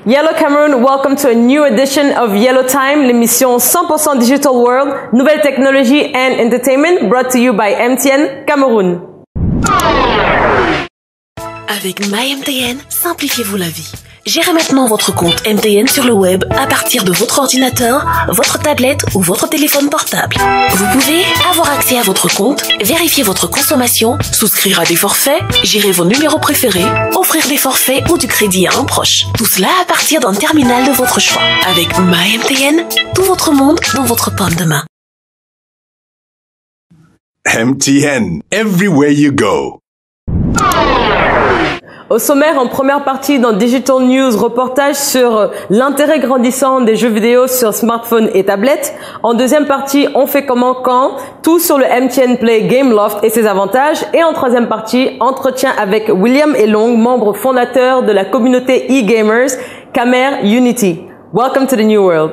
Yellow Cameroon, welcome to a new edition of Yellow Time, l'émission 100% Digital World, nouvelles technologies and entertainment, brought to you by MTN Cameroun. Avec MyMTN, simplifiez-vous la vie. Gérez maintenant votre compte MTN sur le web à partir de votre ordinateur, votre tablette ou votre téléphone portable. Vous pouvez avoir accès à votre compte, vérifier votre consommation, souscrire à des forfaits, gérer vos numéros préférés, offrir des forfaits ou du crédit à un proche. Tout cela à partir d'un terminal de votre choix. Avec MyMTN, tout votre monde dans votre paume de main. MTN, everywhere you go. Au sommaire, en première partie dans Digital News, reportage sur l'intérêt grandissant des jeux vidéo sur smartphone et tablette. En deuxième partie, on fait comment, quand, tout sur le MTN Play Gameloft et ses avantages. Et en troisième partie, entretien avec William Elong, membre fondateur de la communauté e-gamers Camer Unity. Welcome to the new world.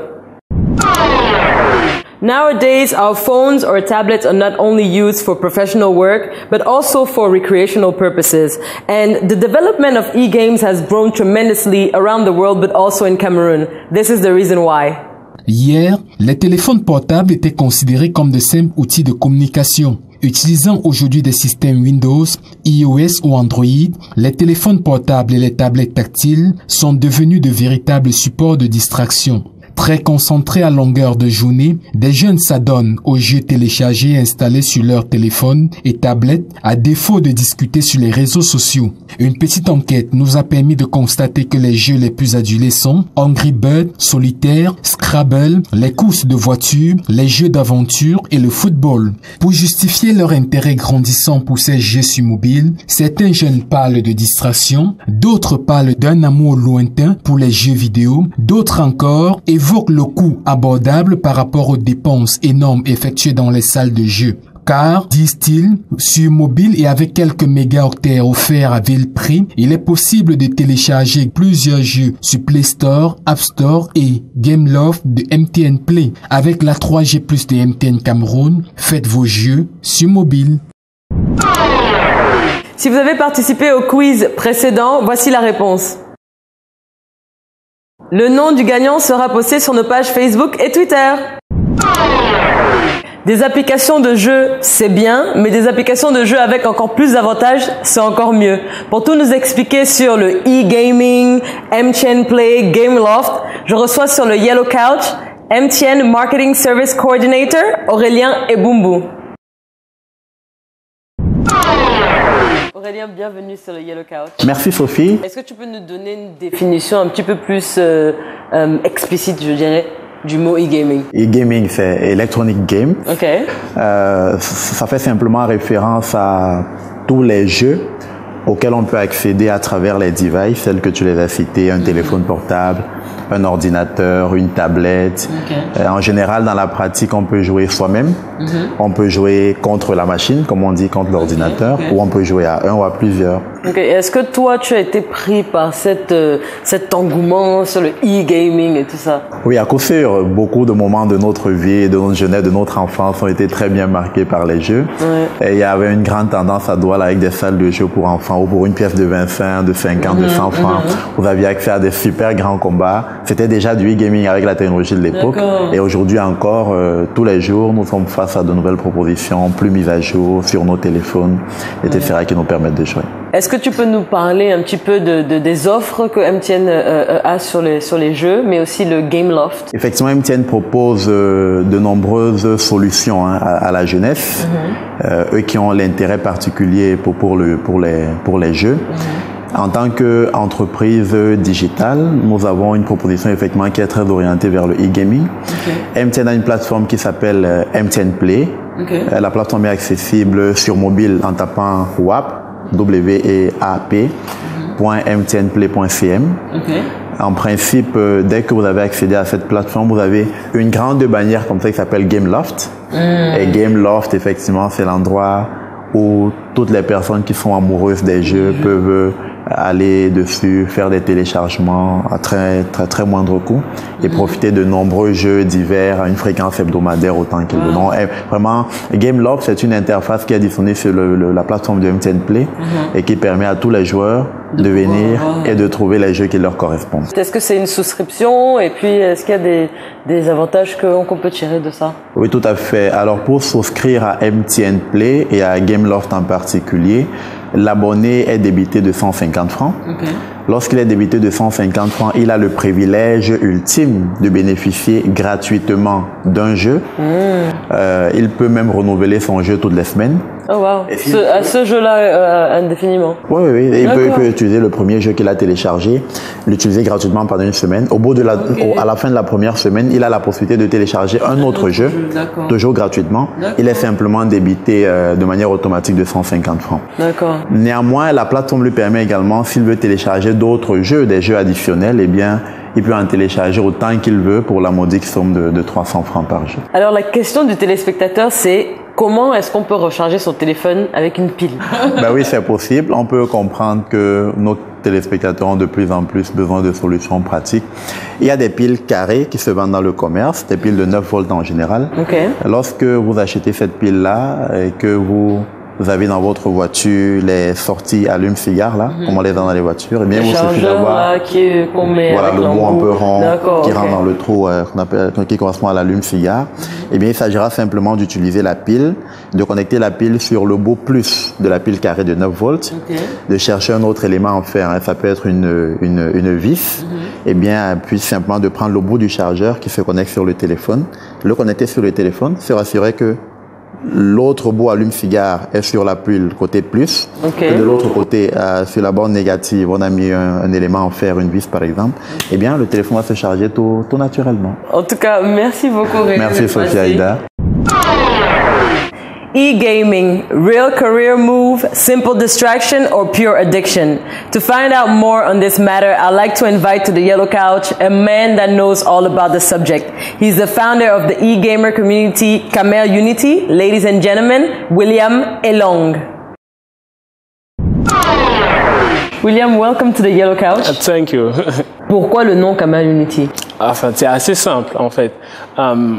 Nowadays, our phones or tablets are not only used for professional work, but also for recreational purposes. And the development of e-games has grown tremendously around the world, but also in Cameroon. This is the reason why. Hier, les téléphones portables étaient considérés comme de simples outils de communication. Utilisant aujourd'hui des systèmes Windows, iOS ou Android, les téléphones portables et les tablettes tactiles sont devenus de véritables supports de distraction. Très concentrés à longueur de journée, des jeunes s'adonnent aux jeux téléchargés et installés sur leur téléphone et tablettes à défaut de discuter sur les réseaux sociaux. Une petite enquête nous a permis de constater que les jeux les plus adulés sont Angry Birds, Solitaire, Scrabble, les courses de voitures, les jeux d'aventure et le football. Pour justifier leur intérêt grandissant pour ces jeux sur mobile, certains jeunes parlent de distraction, d'autres parlent d'un amour lointain pour les jeux vidéo, d'autres encore évoquent le coût abordable par rapport aux dépenses énormes effectuées dans les salles de jeu. Car, disent-ils, sur mobile et avec quelques mégaoctets offerts à vil prix, il est possible de télécharger plusieurs jeux sur Play Store, App Store et Gameloft de MTN Play. Avec la 3G+ de MTN Cameroun, faites vos jeux sur mobile. Si vous avez participé au quiz précédent, voici la réponse. Le nom du gagnant sera posté sur nos pages Facebook et Twitter. Des applications de jeux, c'est bien, mais des applications de jeux avec encore plus d'avantages, c'est encore mieux. Pour tout nous expliquer sur le e-gaming, MTN Play, Gameloft, je reçois sur le Yellow Couch MTN Marketing Service Coordinator, Aurélien Ebumbu. Aurélien, bienvenue sur le Yellow Couch. Merci Sophie. Est-ce que tu peux nous donner une définition un petit peu plus explicite, je dirais, du mot e-gaming? E-gaming, c'est Electronic Game. Ok. Ça fait simplement référence à tous les jeux auxquels on peut accéder à travers les devices, celles que tu les as citées, un téléphone portable, un ordinateur, une tablette. Okay. En général, dans la pratique, on peut jouer soi-même. On peut jouer contre la machine, comme on dit, contre l'ordinateur, ou on peut jouer à un ou à plusieurs. Okay. Est-ce que toi, tu as été pris par cet engouement sur le e-gaming et tout ça? Oui, à coup sûr, beaucoup de moments de notre vie, de notre jeunesse, de notre enfance ont été très bien marqués par les jeux. Ouais. Et il y avait une grande tendance à Douala avec des salles de jeux pour enfants, ou pour une pièce de 25, de 50, de 100 francs. Vous aviez accès à des super grands combats. C'était déjà du e-gaming avec la technologie de l'époque. Et aujourd'hui encore, tous les jours, nous sommes face à de nouvelles propositions, plus mises à jour sur nos téléphones, etc., qui nous permettent de jouer. Est-ce que tu peux nous parler un petit peu des offres que MTN a sur les jeux, mais aussi le Gameloft? Effectivement, MTN propose de nombreuses solutions à la jeunesse, eux qui ont l'intérêt particulier pour les jeux. En tant qu'entreprise digitale, nous avons une proposition effectivement qui est très orientée vers le e-gaming. MTN a une plateforme qui s'appelle MTN Play. La plateforme est accessible sur mobile en tapant WAP, WEAP.mtnplay.cm. en principe, dès que vous avez accédé à cette plateforme, vous avez une grande bannière comme ça qui s'appelle Gameloft. Et Gameloft, effectivement, c'est l'endroit où toutes les personnes qui sont amoureuses des jeux peuvent aller dessus, faire des téléchargements à très moindre coût et profiter de nombreux jeux divers à une fréquence hebdomadaire autant qu'ils veulent. Donc, vraiment, Gameloft, c'est une interface qui est disponible sur la plateforme de MTN Play et qui permet à tous les joueurs de venir et de trouver les jeux qui leur correspondent. Est-ce que c'est une souscription et puis est-ce qu'il y a des avantages qu'on peut tirer de ça? Oui, tout à fait. Alors, pour souscrire à MTN Play et à Gameloft en particulier, l'abonné est débité de 150 francs. Lorsqu'il est débité de 150 francs, il a le privilège ultime de bénéficier gratuitement d'un jeu. Il peut même renouveler son jeu toutes les semaines. Oh wow. À ce jeu-là indéfiniment. Oui. Et il peut utiliser le premier jeu qu'il a téléchargé, l'utiliser gratuitement pendant une semaine. Au bout de à la fin de la première semaine, il a la possibilité de télécharger un autre jeu, toujours gratuitement. Il est simplement débité de manière automatique de 150 francs. D'accord. Néanmoins, la plateforme lui permet également, s'il veut télécharger d'autres jeux, des jeux additionnels, eh bien, il peut en télécharger autant qu'il veut pour la modique somme de 300 francs par jeu. Alors, la question du téléspectateur, c'est comment est-ce qu'on peut recharger son téléphone avec une pile? Ben oui, c'est possible. On peut comprendre que nos téléspectateurs ont de plus en plus besoin de solutions pratiques. Il y a des piles carrées qui se vendent dans le commerce, des piles de 9 volts en général. Lorsque vous achetez cette pile-là et que vous avez dans votre voiture les sorties allume-cigare, là, comme on les a dans les voitures, et bien vous suffit d'avoir voilà, le bout un peu rond qui rentre dans le trou qui correspond à l'allume-cigare. Et bien il s'agira simplement d'utiliser la pile, de connecter la pile sur le bout plus de la pile carrée de 9 volts, de chercher un autre élément en fer, ça peut être une vis, et bien puis simplement de prendre le bout du chargeur qui se connecte sur le téléphone, le connecter sur le téléphone, se rassurer que l'autre bout allume-cigare est sur la pile côté plus. Et de l'autre côté, sur la borne négative, on a mis un élément en fer, une vis par exemple. Eh bien, le téléphone va se charger tout naturellement. En tout cas, merci beaucoup Rémi. Merci Sophia Aïda. E-gaming, real career move, simple distraction, or pure addiction? To find out more on this matter, I'd like to invite to the Yellow Couch a man that knows all about the subject. He's the founder of the e-gamer community Camel Unity. Ladies and gentlemen, William Elong. William, welcome to the Yellow Couch. Thank you. Pourquoi le nom Camel Unity? Enfin, c'est assez simple en fait.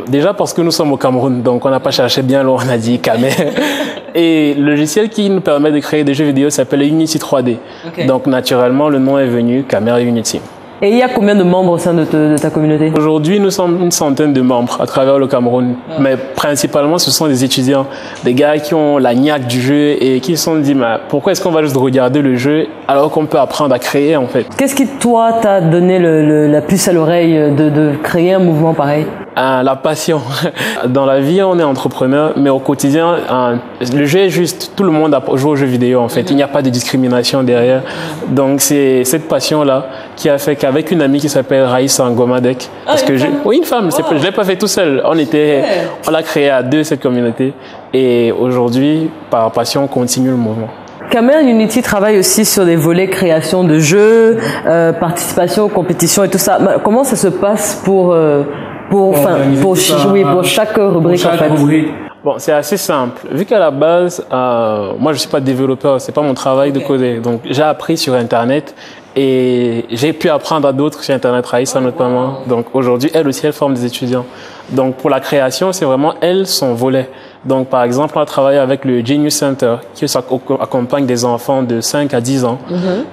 Déjà parce que nous sommes au Cameroun, donc on n'a pas cherché bien loin, on a dit Camel. Et le logiciel qui nous permet de créer des jeux vidéo s'appelle Unity 3D. Donc naturellement, le nom est venu Camel Unity. Et il y a combien de membres au sein de ta communauté? Aujourd'hui, nous sommes une centaine de membres à travers le Cameroun. Mais principalement, ce sont des étudiants, des gars qui ont la niaque du jeu et qui se sont dit, mais pourquoi est-ce qu'on va juste regarder le jeu alors qu'on peut apprendre à créer en fait? Qu'est-ce qui, toi, t'a donné la puce à l'oreille de créer un mouvement pareil? La passion. Dans la vie, on est entrepreneur, mais au quotidien, le jeu est juste, tout le monde joue aux jeux vidéo en fait. Il n'y a pas de discrimination derrière. Donc c'est cette passion-là qui a fait qu'avec une amie qui s'appelle Raïssa Ngomadek, oui, une femme, je l'ai pas fait tout seul. On l'a créé à deux cette communauté, et aujourd'hui, par passion, on continue le mouvement. Camel Unity travaille aussi sur des volets création de jeux, participation aux compétitions et tout ça. Comment ça se passe pour chaque rubrique en fait? Bon, c'est assez simple. Vu qu'à la base, moi je suis pas développeur, c'est pas mon travail de coder. Donc j'ai appris sur Internet et j'ai pu apprendre à d'autres sur Internet, Raïssa notamment. Donc aujourd'hui, elle aussi, elle forme des étudiants. Donc pour la création, c'est vraiment elle son volet. Donc par exemple, on a travaillé avec le Genius Center qui accompagne des enfants de 5 à 10 ans.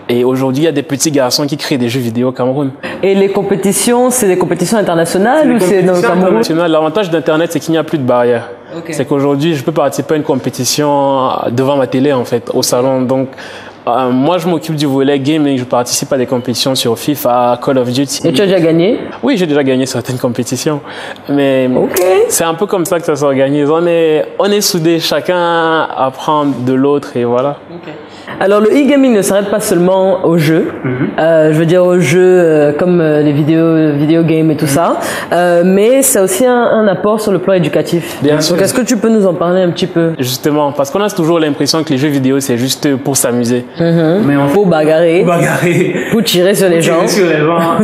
Et aujourd'hui, il y a des petits garçons qui créent des jeux vidéo au Cameroun. Et les compétitions, c'est des compétitions internationales ou c'est dans le Cameroun? L'avantage d'Internet, c'est qu'il n'y a plus de barrières. C'est qu'aujourd'hui, je peux participer à une compétition devant ma télé en fait, au salon. Donc moi, je m'occupe du volet gaming. Je participe à des compétitions sur FIFA, Call of Duty. Et tu as déjà gagné? Oui, j'ai déjà gagné certaines compétitions. Mais c'est un peu comme ça que ça s'organise. On est soudés, chacun apprend de l'autre et voilà. Alors le e-gaming ne s'arrête pas seulement aux jeux, je veux dire aux jeux comme les vidéo games et tout ça, mais ça a aussi un apport sur le plan éducatif. Bien sûr. Donc est-ce que tu peux nous en parler un petit peu? Justement, parce qu'on a toujours l'impression que les jeux vidéo c'est juste pour s'amuser. Mais pour bagarrer, pour tirer sur les gens.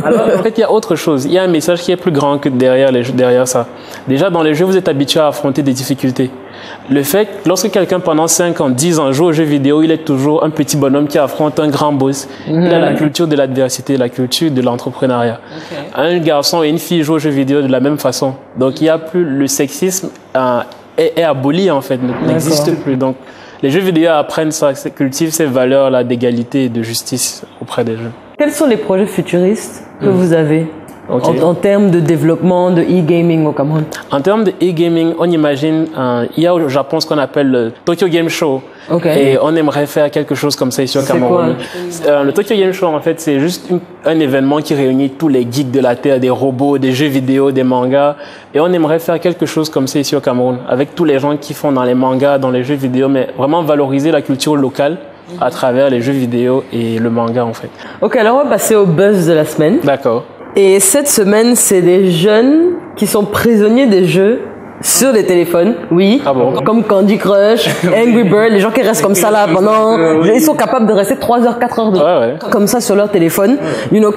Alors en fait il y a autre chose, il y a un message qui est plus grand que derrière ça. Déjà dans les jeux vous êtes habitué à affronter des difficultés. Le fait que lorsque quelqu'un pendant 5 ans, 10 ans joue aux jeux vidéo, il est toujours un petit bonhomme qui affronte un grand boss. Il a la culture de l'adversité, la culture de l'entrepreneuriat. Un garçon et une fille jouent aux jeux vidéo de la même façon. Donc il y a plus le sexisme est aboli en fait, n'existe plus. Donc les jeux vidéo apprennent ça, cultivent ces valeurs-là d'égalité et de justice auprès des jeux. Quels sont les projets futuristes que vous avez en termes de développement de e-gaming au Cameroun? En termes de e-gaming, on imagine, il y a au Japon ce qu'on appelle le Tokyo Game Show. Et on aimerait faire quelque chose comme ça ici au Cameroun. Le Tokyo Game Show, en fait, c'est juste un événement qui réunit tous les geeks de la Terre, des robots, des jeux vidéo, des mangas. Et on aimerait faire quelque chose comme ça ici au Cameroun, avec tous les gens qui font dans les mangas, dans les jeux vidéo, mais vraiment valoriser la culture locale à travers les jeux vidéo et le manga, en fait. Ok, alors on va passer au buzz de la semaine. D'accord. Et cette semaine, c'est des jeunes qui sont prisonniers des jeux sur des téléphones, oui, comme Candy Crush, Angry Bird, les gens qui restent comme ça là pendant, ils sont capables de rester 3 heures, 4 heures comme ça sur leur téléphone. You know,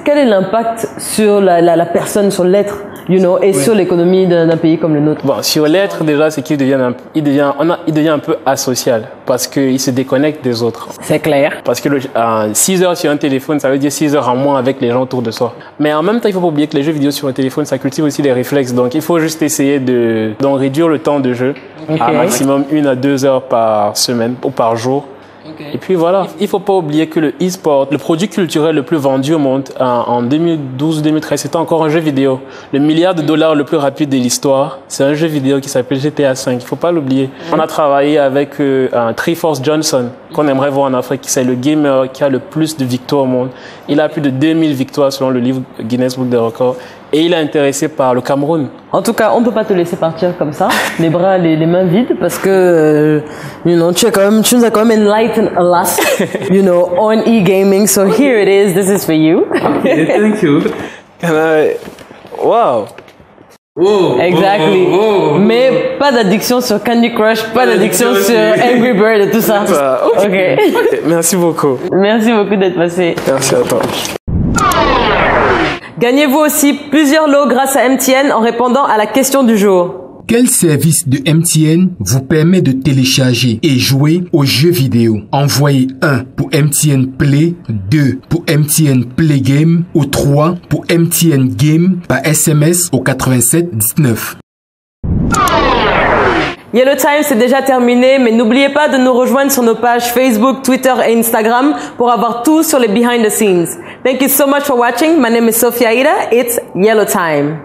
quel est l'impact sur la personne, sur l'être, you know, et sur l'économie d'un pays comme le nôtre? Bon, sur l'être déjà, c'est qu'il devient un peu asocial parce qu'il se déconnecte des autres. C'est clair. Parce que 6 heures sur un téléphone, ça veut dire 6 heures en moins avec les gens autour de soi. Mais en même temps, il faut pas oublier que les jeux vidéo sur un téléphone, ça cultive aussi les réflexes. Donc, il faut juste essayer d'en réduire le temps de jeu à maximum 1 à 2 heures par semaine ou par jour. Et puis voilà, il faut pas oublier que le e-sport, le produit culturel le plus vendu au monde en 2012-2013, c'était encore un jeu vidéo. Le milliard de dollars le plus rapide de l'histoire, c'est un jeu vidéo qui s'appelle GTA V. Il faut pas l'oublier. On a travaillé avec Triforce Johnson, qu'on aimerait voir en Afrique. C'est le gamer qui a le plus de victoires au monde. Il a plus de 2000 victoires selon le livre Guinness Book des records. Et il est intéressé par le Cameroun. En tout cas, on peut pas te laisser partir comme ça, les bras, les mains vides, parce que, you know, tu nous as quand même enlightened a lot, you know, on e-gaming. So here it is. This is for you. Okay, thank you. Wow. Exactly. Mais pas d'addiction sur Candy Crush, pas d'addiction sur Angry Bird et tout ça. Okay. Merci beaucoup. Merci beaucoup d'être passé. Merci à toi. Gagnez-vous aussi plusieurs lots grâce à MTN en répondant à la question du jour. Quel service de MTN vous permet de télécharger et jouer aux jeux vidéo? Envoyez 1 pour MTN Play, 2 pour MTN Play Game ou 3 pour MTN Game par SMS au 87 19. Yellow Time, c'est déjà terminé, mais n'oubliez pas de nous rejoindre sur nos pages Facebook, Twitter et Instagram pour avoir tout sur les behind the scenes. Thank you so much for watching. My name is Sophia Ida. It's Yellow Time.